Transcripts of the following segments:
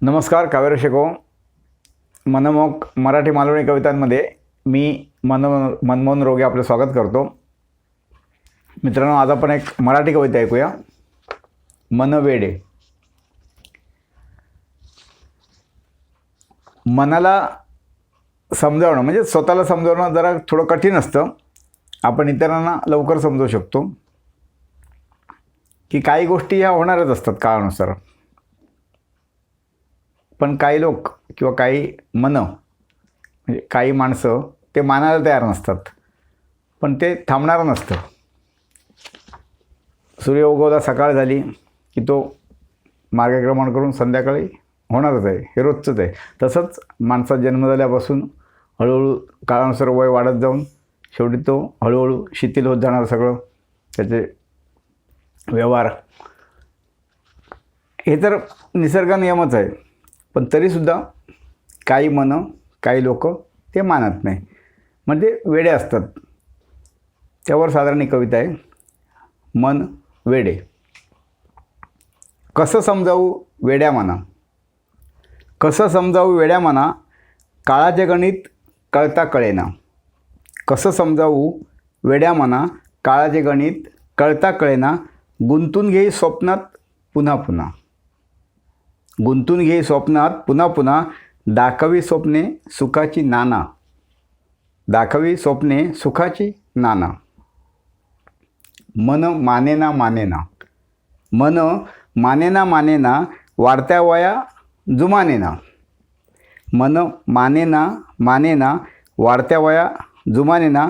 नमस्कार काव्यरसिको. मनमोहक मराठी मालवणी कवितांमध्ये मी मनमोहन रोगे आपलं स्वागत करतो. मित्रांनो, आज आपण एक मराठी कविता ऐकूया. मन वेडे. मनाला समजावणं म्हणजे स्वतःला समजावणं जरा थोडं कठीण असतं. आपण इतरांना लवकर समजवू शकतो की काही गोष्टी ह्या होणारच असतात काळानुसार. पण काही लोक किंवा काही म्हणजे काही माणसं ते मानायला तयार नसतात, पण ते थांबणारं नसतं. सूर्य उगवला, सकाळ झाली की तो मार्गक्रमण करून संध्याकाळी होणारच आहे, हे रोजचंच आहे. तसंच माणसाचा जन्म झाल्यापासून हळूहळू काळानुसार वय वाढत जाऊन शेवटी तो हळूहळू शिथिल होत जाणार सगळं त्याचे व्यवहार. हे तर निसर्ग नियमच आहे. पण तरीसुद्धा काही काही लोक ते मानत नाही, म्हणजे वेडे असतात. त्यावर साधारण एक कविता आहे. मन वेडे. कसं समजावू वेड्या मना, कसं समजावू वेड्या मना, काळाचे गणित कळता कळेना. कसं समजावू वेड्या मना, काळाचे गणित कळता कळेना. गुंतून घेई स्वप्नात पुन्हा पुन्हा, गुंतून घेई स्वप्नात पुन्हा पुन्हा. दाखवी स्वप्ने सुखाची नाना, दाखवी स्वप्ने सुखाची नाना. मन मानेना मानेना, मन मानेना मानेना, वाढत्या वया जुमानेना. मन मानेना मानेना, वाढत्या वया जुमानेना.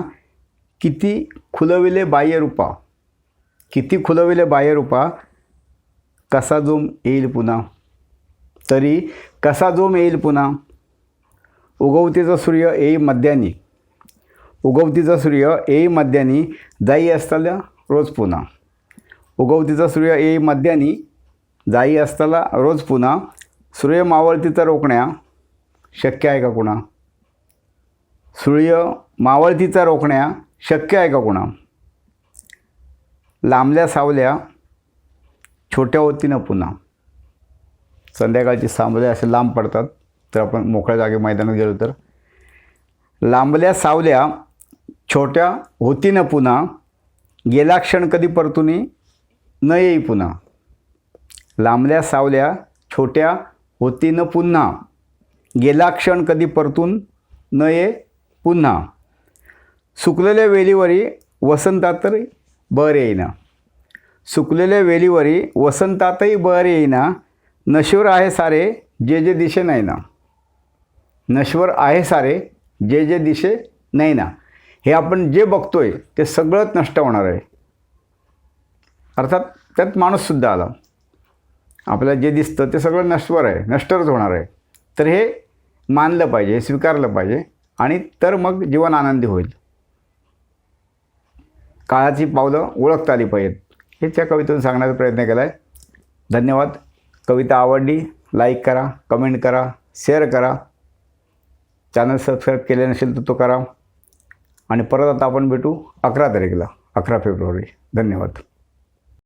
किती खुलविले बाह्यरूपा, किती खुलविले बाह्यरूपा, कसा जोम येईल पुन्हा, तरी कसा जोम येईल पुन्हा. उगवतीचा सूर्य येई मध्यानी, उगवतीचा सूर्य येई मध्यानी, जाई असताना रोज पुन्हा. उगवतीचा सूर्य येई मध्यानी, जाई असताना रोज पुन्हा. सूर्य मावळतीचा रोखण्या शक्य आहे का कुणा, सूर्य मावळतीचा रोखण्या शक्य आहे का कुणा. लांबल्या सावल्या छोट्या होतीनं पुन्हा. संध्याकाळची सावले असे लांब पडतात, तर आपण मोकळ्या जागे मैदानात गेलो तर. लांबल्या सावल्या छोट्या होतीनं पुन्हा, गेला क्षण कधी परतुनी न येई पुन्हा. लांबल्या सावल्या छोट्या होतीनं पुन्हा, गेला क्षण कधी परतून न ये पुन्हा. सुकलेल्या वेलीवरी वसंतातही बहर येईना, सुकलेल्या वेलीवरी वसंतातही बहर येईना. नश्वर आहे सारे जे जे दिशे नाही ना, नश्वर आहे सारे जे जे दिशे नाही ना. हे आपण जे बघतोय ते सगळंच नष्ट होणार आहे. अर्थात त्यात माणूससुद्धा आला. आपल्याला जे दिसतं ते सगळं नश्वर आहे, नष्टच होणार आहे. तर हे मानलं पाहिजे, स्वीकारलं पाहिजे, आणि तर मग जीवन आनंदी होईल. काळाची पावलं ओळखता आली पाहिजेत, हेच या कवितेतून सांगण्याचा प्रयत्न केला आहे. धन्यवाद. कविता आवडली लाईक करा, कमेंट करा, शेअर करा. चॅनल सबस्क्राईब केले नसेल तर तो करा. आणि परत आता आपण भेटू 11 तारखेला, 11 फेब्रुवारी. धन्यवाद.